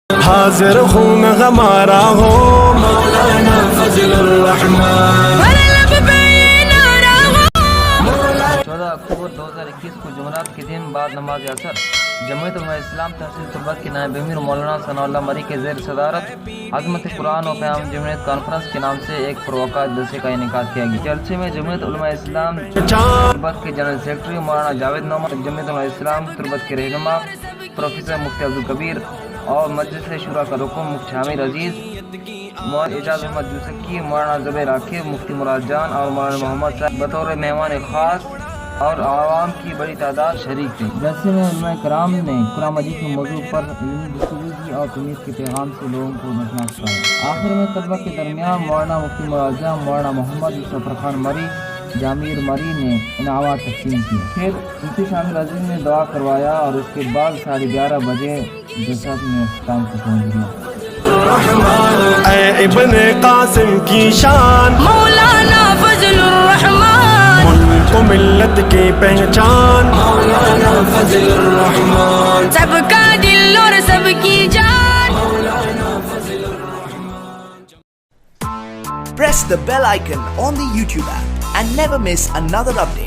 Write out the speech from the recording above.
حاضر ہوں میں ہمارا ہو مولانا فضل الرحمان. 14 اکتوبر 2021 کو جمعرات کے دن بعد نماز عصر جمعیت علماء اسلام تحصیل تربت کے نائب امیر مولانا ثناء اللہ مری کے زیر صدارت عظمت قرآن و پیام جمعیت کانفرنس کے نام سے ایک پروقات جلسے کا انعقاد کیا گیا. جلسے میں جمعیت علماء اسلام تربت کے جنرل سیکرٹری مولانا جاوید نعمان، جمعیت علماء اسلام تربت کے رہنما پروفیسر مفتی عبدالکبیر اور مجلس شورا کا رکن مفتی حامد عزیز، مولانا اعجاز احمد یوسفی، مولانا زبیر عاقب، مفتی مراد جان اور مولانا محمد صاحب بطور مہمان خاص اور عوام کی بڑی تعداد شریک تھی. جلسے میں علماء کرام نے قرآن مجید کے موضوع پر علمی گفتگو کی اور تمیز کے پیغام سے لوگوں کو مشناس کرایا. آخر میں طلبہ کے درمیان مولانا مفتی مراد جان، مولانا محمد یوسف خان مری، جامعیر مری نے انعامات تقسیم کیے. پھر مفتی شامل عظیم نے دعا کروایا اور اس کے بعد 11:30 بجے جلسہ میں اختتام کو پہنچ گیا. اے ابن قاسم کی شان مولانا فضل الرحمان، ملک و ملت کی پہچان مولانا فضل الرحمان، سب کا دل اور سب کی جان. Press the bell icon on the YouTube app and never miss another update.